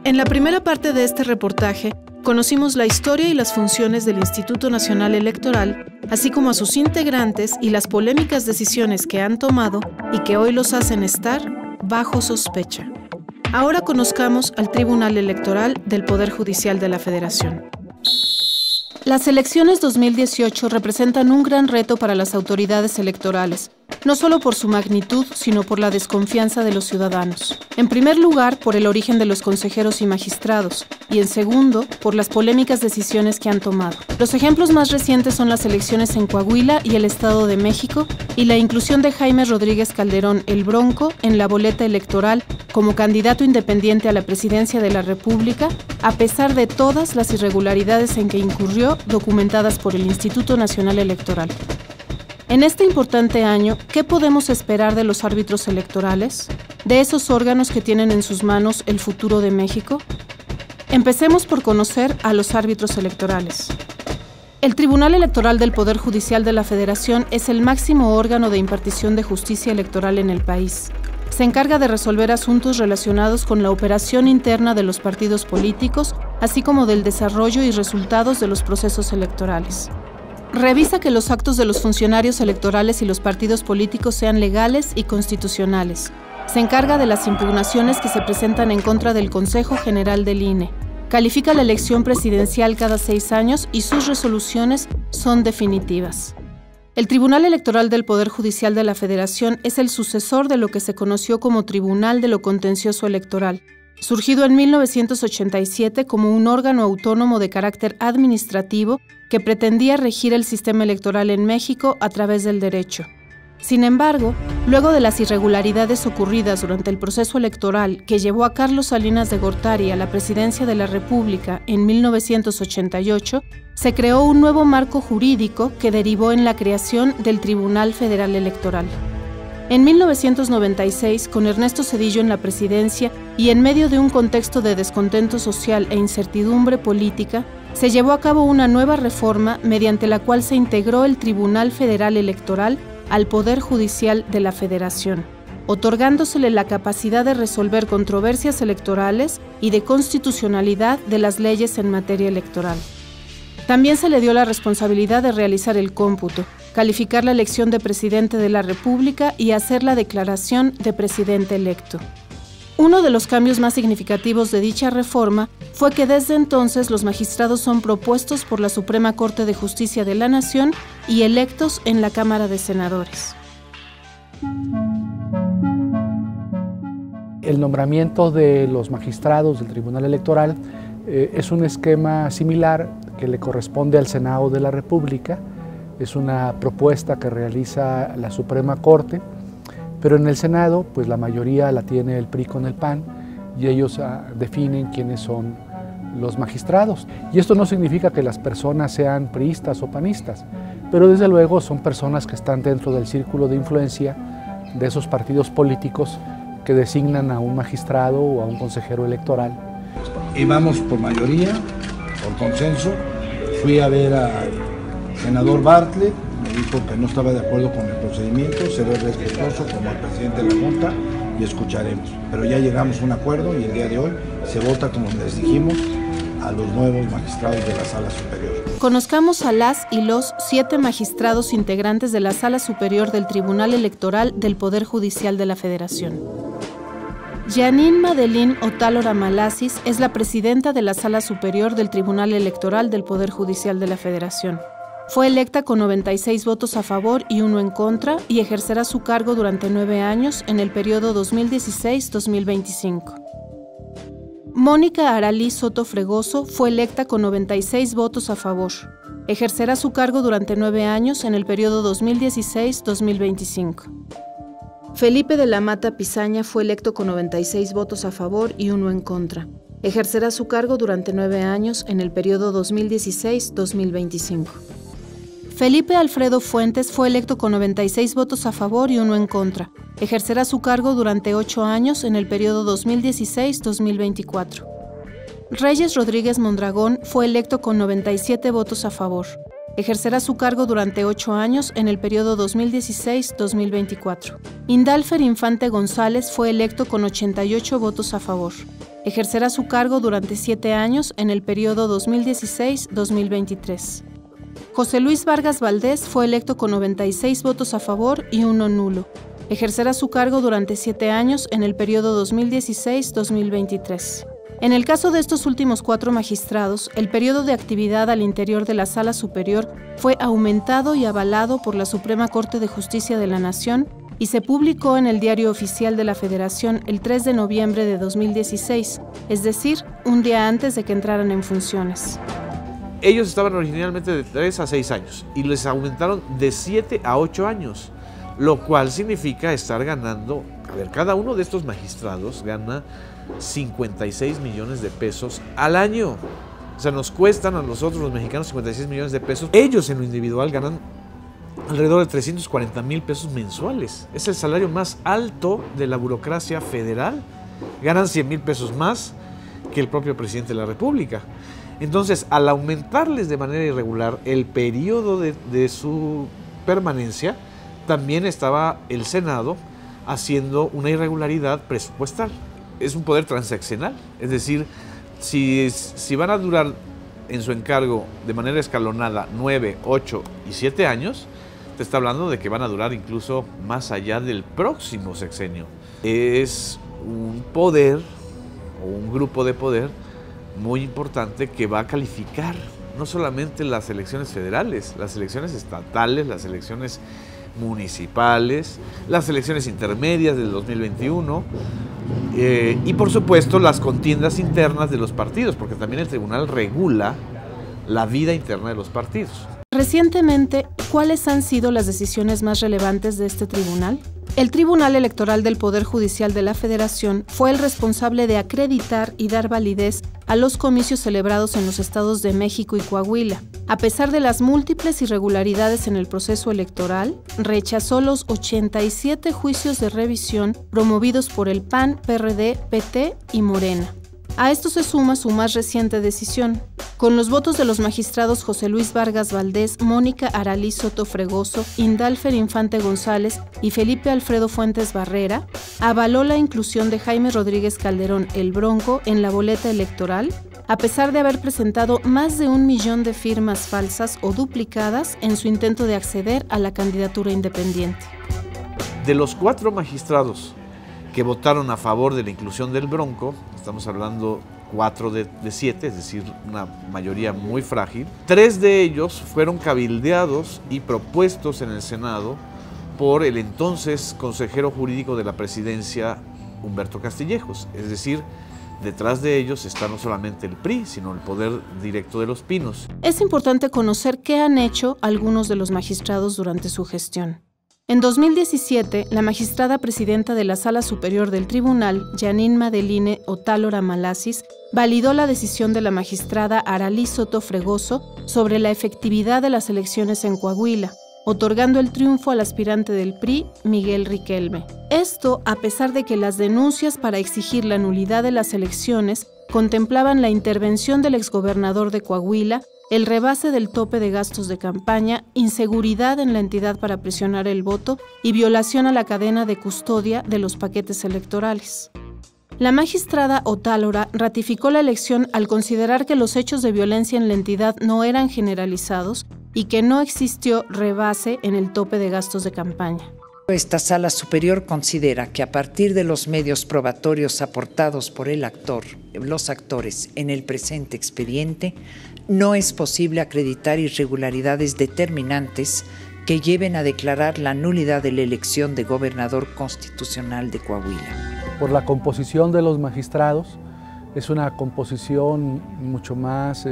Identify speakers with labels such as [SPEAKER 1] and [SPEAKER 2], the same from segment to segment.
[SPEAKER 1] En la primera parte de este reportaje, conocimos la historia y las funciones del Instituto Nacional Electoral, así como a sus integrantes y las polémicas decisiones que han tomado y que hoy los hacen estar bajo sospecha. Ahora conozcamos al Tribunal Electoral del Poder Judicial de la Federación. Las elecciones 2018 representan un gran reto para las autoridades electorales, no solo por su magnitud, sino por la desconfianza de los ciudadanos. En primer lugar, por el origen de los consejeros y magistrados, y en segundo, por las polémicas decisiones que han tomado. Los ejemplos más recientes son las elecciones en Coahuila y el Estado de México, y la inclusión de Jaime Rodríguez Calderón, el Bronco, en la boleta electoral como candidato independiente a la presidencia de la República, a pesar de todas las irregularidades en que incurrió, documentadas por el Instituto Nacional Electoral. En este importante año, ¿qué podemos esperar de los árbitros electorales? ¿De esos órganos que tienen en sus manos el futuro de México? Empecemos por conocer a los árbitros electorales. El Tribunal Electoral del Poder Judicial de la Federación es el máximo órgano de impartición de justicia electoral en el país. Se encarga de resolver asuntos relacionados con la operación interna de los partidos políticos, así como del desarrollo y resultados de los procesos electorales. Revisa que los actos de los funcionarios electorales y los partidos políticos sean legales y constitucionales. Se encarga de las impugnaciones que se presentan en contra del Consejo General del INE. Califica la elección presidencial cada 6 años y sus resoluciones son definitivas. El Tribunal Electoral del Poder Judicial de la Federación es el sucesor de lo que se conoció como Tribunal de lo Contencioso Electoral, surgido en 1987 como un órgano autónomo de carácter administrativo que pretendía regir el sistema electoral en México a través del derecho. Sin embargo, luego de las irregularidades ocurridas durante el proceso electoral que llevó a Carlos Salinas de Gortari a la presidencia de la República en 1988, se creó un nuevo marco jurídico que derivó en la creación del Tribunal Federal Electoral. En 1996, con Ernesto Zedillo en la presidencia y en medio de un contexto de descontento social e incertidumbre política, se llevó a cabo una nueva reforma mediante la cual se integró el Tribunal Federal Electoral al Poder Judicial de la Federación, otorgándosele la capacidad de resolver controversias electorales y de constitucionalidad de las leyes en materia electoral. También se le dio la responsabilidad de realizar el cómputo, calificar la elección de presidente de la República y hacer la declaración de presidente electo. Uno de los cambios más significativos de dicha reforma fue que desde entonces los magistrados son propuestos por la Suprema Corte de Justicia de la Nación y electos en la Cámara de Senadores.
[SPEAKER 2] El nombramiento de los magistrados del Tribunal Electoral es un esquema similar que le corresponde al Senado de la República. Es una propuesta que realiza la Suprema Corte, pero en el Senado pues la mayoría la tiene el PRI con el PAN y ellos definen quiénes son los magistrados. Y esto no significa que las personas sean priistas o panistas, pero desde luego son personas que están dentro del círculo de influencia de esos partidos políticos que designan a un magistrado o a un consejero electoral.
[SPEAKER 3] Y vamos por mayoría, por consenso. Fui a ver al senador Bartlett, me dijo que no estaba de acuerdo con el procedimiento, seré respetuoso como el presidente de la Junta y escucharemos. Pero ya llegamos a un acuerdo y el día de hoy se vota, como les dijimos, a los nuevos magistrados de la Sala Superior.
[SPEAKER 1] Conozcamos a las y los 7 magistrados integrantes de la Sala Superior del Tribunal Electoral del Poder Judicial de la Federación. Janine Madeline Otálora Malasis es la presidenta de la Sala Superior del Tribunal Electoral del Poder Judicial de la Federación. Fue electa con 96 votos a favor y 1 en contra y ejercerá su cargo durante 9 años en el periodo 2016-2025. Mónica Aralí Soto Fregoso fue electa con 96 votos a favor. Ejercerá su cargo durante 9 años en el periodo 2016-2025. Felipe de la Mata Pizaña fue electo con 96 votos a favor y 1 en contra. Ejercerá su cargo durante 9 años en el periodo 2016-2025. Felipe Alfredo Fuentes fue electo con 96 votos a favor y 1 en contra. Ejercerá su cargo durante 8 años en el periodo 2016-2024. Reyes Rodríguez Mondragón fue electo con 97 votos a favor. Ejercerá su cargo durante 8 años en el periodo 2016-2024. Indalfer Infante González fue electo con 88 votos a favor. Ejercerá su cargo durante 7 años en el periodo 2016-2023. José Luis Vargas Valdés fue electo con 96 votos a favor y 1 nulo. Ejercerá su cargo durante 7 años en el periodo 2016-2023. En el caso de estos últimos 4 magistrados, el periodo de actividad al interior de la Sala Superior fue aumentado y avalado por la Suprema Corte de Justicia de la Nación y se publicó en el Diario Oficial de la Federación el 3 de noviembre de 2016, es decir, un día antes de que entraran en funciones.
[SPEAKER 4] Ellos estaban originalmente de 3 a 6 años y les aumentaron de 7 a 8 años, lo cual significa estar ganando, cada uno de estos magistrados gana 56 millones de pesos al año. O sea, nos cuestan a nosotros los mexicanos 56 millones de pesos. Ellos en lo individual ganan alrededor de 340,000 pesos mensuales. Es el salario más alto de la burocracia federal. Ganan 100,000 pesos más que el propio presidente de la República. Entonces, al aumentarles de manera irregular el periodo de su permanencia, también estaba el Senado haciendo una irregularidad presupuestal. Es un poder transaccional, es decir, si van a durar en su encargo de manera escalonada 9, 8 y 7 años, te está hablando de que van a durar incluso más allá del próximo sexenio. Es un poder o un grupo de poder muy importante que va a calificar no solamente las elecciones federales, las elecciones estatales, las elecciones municipales, las elecciones intermedias del 2021 y por supuesto las contiendas internas de los partidos, porque también el tribunal regula la vida interna de los partidos.
[SPEAKER 1] Recientemente, ¿cuáles han sido las decisiones más relevantes de este tribunal? El Tribunal Electoral del Poder Judicial de la Federación fue el responsable de acreditar y dar validez a los comicios celebrados en los estados de México y Coahuila. A pesar de las múltiples irregularidades en el proceso electoral, rechazó los 87 juicios de revisión promovidos por el PAN, PRD, PT y Morena. A esto se suma su más reciente decisión. Con los votos de los magistrados José Luis Vargas Valdés, Mónica Aralí Soto Fregoso, Indalfer Infante González y Felipe Alfredo Fuentes Barrera, avaló la inclusión de Jaime Rodríguez Calderón, el Bronco, en la boleta electoral, a pesar de haber presentado más de 1 millón de firmas falsas o duplicadas en su intento de acceder a la candidatura independiente.
[SPEAKER 4] De los 4 magistrados que votaron a favor de la inclusión del Bronco, estamos hablando 4 de 7, es decir, una mayoría muy frágil. 3 de ellos fueron cabildeados y propuestos en el Senado por el entonces consejero jurídico de la presidencia, Humberto Castillejos. Es decir, detrás de ellos está no solamente el PRI, sino el poder directo de los Pinos.
[SPEAKER 1] Es importante conocer qué han hecho algunos de los magistrados durante su gestión. En 2017, la magistrada presidenta de la Sala Superior del Tribunal, Janine Madeline Otálora Malasis, validó la decisión de la magistrada Aralí Soto Fregoso sobre la efectividad de las elecciones en Coahuila, otorgando el triunfo al aspirante del PRI, Miguel Riquelme. Esto a pesar de que las denuncias para exigir la nulidad de las elecciones contemplaban la intervención del exgobernador de Coahuila, el rebase del tope de gastos de campaña, inseguridad en la entidad para presionar el voto y violación a la cadena de custodia de los paquetes electorales. La magistrada Otálora ratificó la elección al considerar que los hechos de violencia en la entidad no eran generalizados y que no existió rebase en el tope de gastos de campaña.
[SPEAKER 5] Esta Sala Superior considera que a partir de los medios probatorios aportados por los actores en el presente expediente, no es posible acreditar irregularidades determinantes que lleven a declarar la nulidad de la elección de gobernador constitucional de Coahuila.
[SPEAKER 2] Por la composición de los magistrados, es una composición mucho más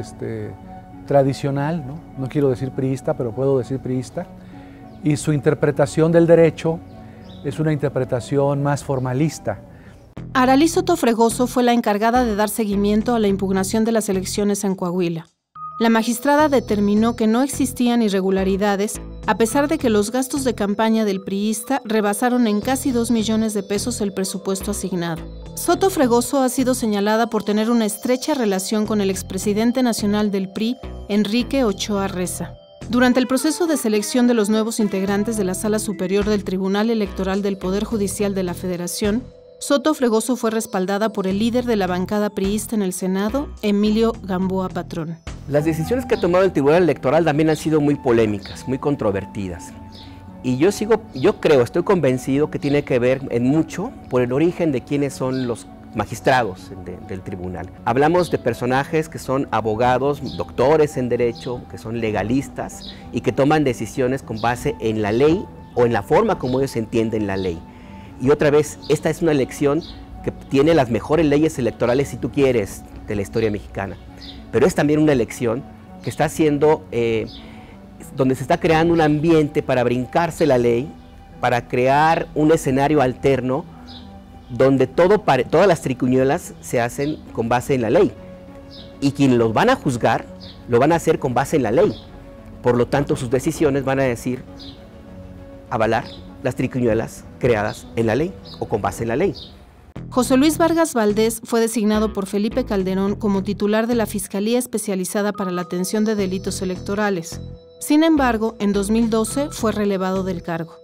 [SPEAKER 2] tradicional, no quiero decir priista, pero puedo decir priista, y su interpretación del derecho es una interpretación más formalista.
[SPEAKER 1] Aralí Soto Fregoso fue la encargada de dar seguimiento a la impugnación de las elecciones en Coahuila. La magistrada determinó que no existían irregularidades, a pesar de que los gastos de campaña del priista rebasaron en casi 2 millones de pesos el presupuesto asignado. Soto Fregoso ha sido señalada por tener una estrecha relación con el expresidente nacional del PRI, Enrique Ochoa Reza. Durante el proceso de selección de los nuevos integrantes de la Sala Superior del Tribunal Electoral del Poder Judicial de la Federación, Soto Fregoso fue respaldada por el líder de la bancada priista en el Senado, Emilio Gamboa Patrón.
[SPEAKER 6] Las decisiones que ha tomado el Tribunal Electoral también han sido muy polémicas, muy controvertidas. Y yo estoy convencido que tiene que ver en mucho por el origen de quiénes son los magistrados del tribunal. Hablamos de personajes que son abogados, doctores en derecho, que son legalistas y que toman decisiones con base en la ley o en la forma como ellos entienden la ley. Y otra vez, esta es una elección que tiene las mejores leyes electorales, si tú quieres, de la historia mexicana. Pero es también una elección que está haciendo, donde se está creando un ambiente para brincarse la ley, para crear un escenario alterno donde todas las triquiñuelas se hacen con base en la ley. Y quienes los van a juzgar, lo van a hacer con base en la ley. Por lo tanto, sus decisiones van a decir, avalar las triquiñuelas creadas en la ley o con base en la ley.
[SPEAKER 1] José Luis Vargas Valdés fue designado por Felipe Calderón como titular de la Fiscalía Especializada para la Atención de Delitos Electorales. Sin embargo, en 2012 fue relevado del cargo.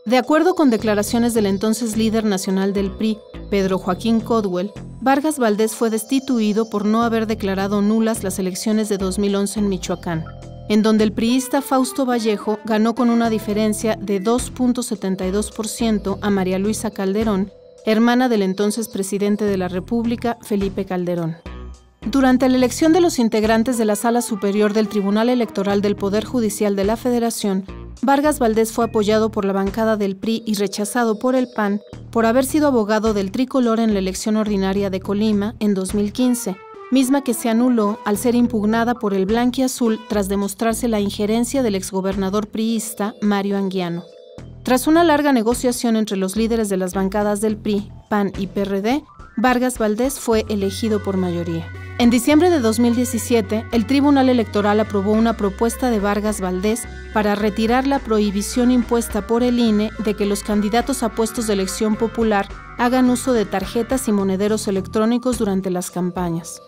[SPEAKER 1] De acuerdo con declaraciones del entonces líder nacional del PRI, Pedro Joaquín Codwell, Vargas Valdés fue destituido por no haber declarado nulas las elecciones de 2011 en Michoacán, en donde el priista Fausto Vallejo ganó con una diferencia de 2.72% a María Luisa Calderón, hermana del entonces presidente de la República, Felipe Calderón. Durante la elección de los integrantes de la Sala Superior del Tribunal Electoral del Poder Judicial de la Federación, Vargas Valdés fue apoyado por la bancada del PRI y rechazado por el PAN por haber sido abogado del tricolor en la elección ordinaria de Colima en 2015, misma que se anuló al ser impugnada por el blanquiazul tras demostrarse la injerencia del exgobernador priista Mario Anguiano. Tras una larga negociación entre los líderes de las bancadas del PRI, PAN y PRD, Vargas Valdés fue elegido por mayoría. En diciembre de 2017, el Tribunal Electoral aprobó una propuesta de Vargas Valdés para retirar la prohibición impuesta por el INE de que los candidatos a puestos de elección popular hagan uso de tarjetas y monederos electrónicos durante las campañas.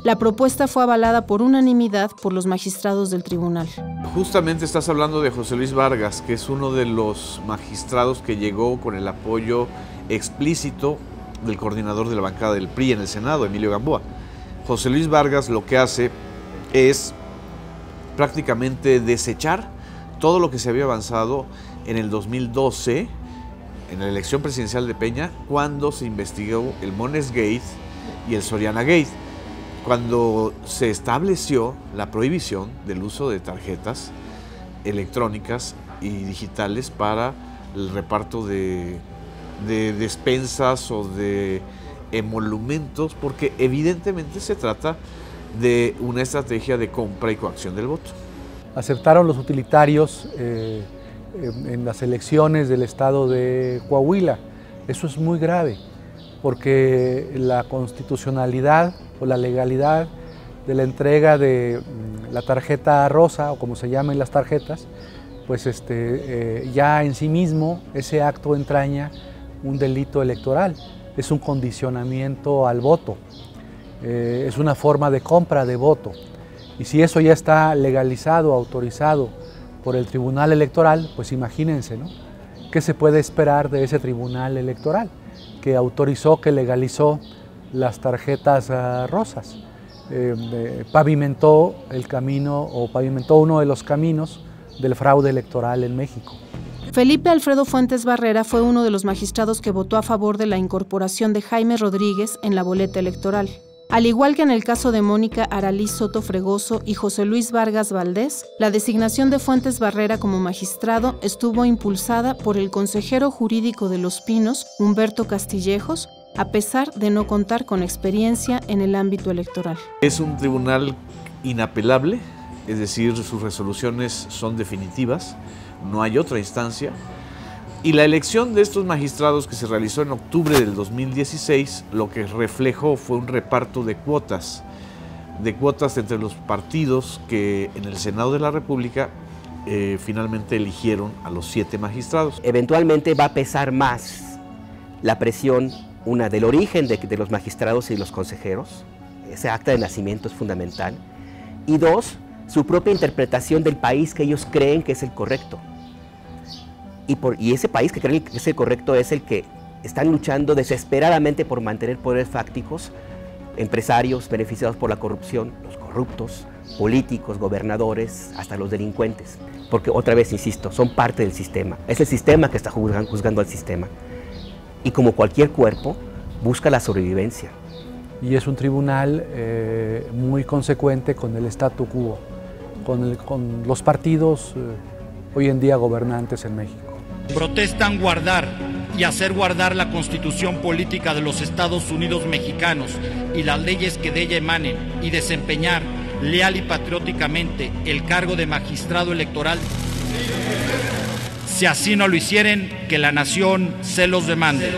[SPEAKER 1] La propuesta fue avalada por unanimidad por los magistrados del tribunal.
[SPEAKER 4] Justamente estás hablando de José Luis Vargas, que es uno de los magistrados que llegó con el apoyo explícito del coordinador de la bancada del PRI en el Senado, Emilio Gamboa. José Luis Vargas lo que hace es prácticamente desechar todo lo que se había avanzado en el 2012, en la elección presidencial de Peña, cuando se investigó el Mones Gate y el Soriana Gate, cuando se estableció la prohibición del uso de tarjetas electrónicas y digitales para el reparto de despensas o de emolumentos, porque evidentemente se trata de una estrategia de compra y coacción del voto.
[SPEAKER 2] Aceptaron los utilitarios en las elecciones del estado de Coahuila. Eso es muy grave, porque la constitucionalidad o la legalidad de la entrega de la tarjeta rosa, o como se llaman las tarjetas, pues ya en sí mismo ese acto entraña un delito electoral, es un condicionamiento al voto, es una forma de compra de voto. Y si eso ya está legalizado, autorizado por el Tribunal Electoral, pues imagínense, ¿no? ¿Qué se puede esperar de ese Tribunal Electoral que autorizó, que legalizó las tarjetas rosas? Pavimentó el camino, o pavimentó uno de los caminos del fraude electoral en México.
[SPEAKER 1] Felipe Alfredo Fuentes Barrera fue uno de los magistrados que votó a favor de la incorporación de Jaime Rodríguez en la boleta electoral. Al igual que en el caso de Mónica Aralí Soto Fregoso y José Luis Vargas Valdés, la designación de Fuentes Barrera como magistrado estuvo impulsada por el consejero jurídico de Los Pinos, Humberto Castillejos, a pesar de no contar con experiencia en el ámbito electoral.
[SPEAKER 4] Es un tribunal inapelable, es decir, sus resoluciones son definitivas, no hay otra instancia. Y la elección de estos magistrados que se realizó en octubre del 2016, lo que reflejó fue un reparto de cuotas entre los partidos que en el Senado de la República finalmente eligieron a los 7 magistrados.
[SPEAKER 6] Eventualmente va a pesar más la presión, una, del origen de los magistrados y los consejeros, ese acta de nacimiento es fundamental, y 2, su propia interpretación del país que ellos creen que es el correcto. Y ese país que creen que es el correcto es el que están luchando desesperadamente por mantener poderes fácticos, empresarios beneficiados por la corrupción, los corruptos, políticos, gobernadores, hasta los delincuentes. Porque otra vez, insisto, son parte del sistema. Es el sistema que está juzgando al sistema. Y como cualquier cuerpo, busca la sobrevivencia.
[SPEAKER 2] Y es un tribunal muy consecuente con el statu quo, con los partidos hoy en día gobernantes en México.
[SPEAKER 7] Protestan guardar y hacer guardar la Constitución política de los Estados Unidos mexicanos y las leyes que de ella emanen y desempeñar leal y patrióticamente el cargo de magistrado electoral. Si así no lo hicieren, que la nación se los demande.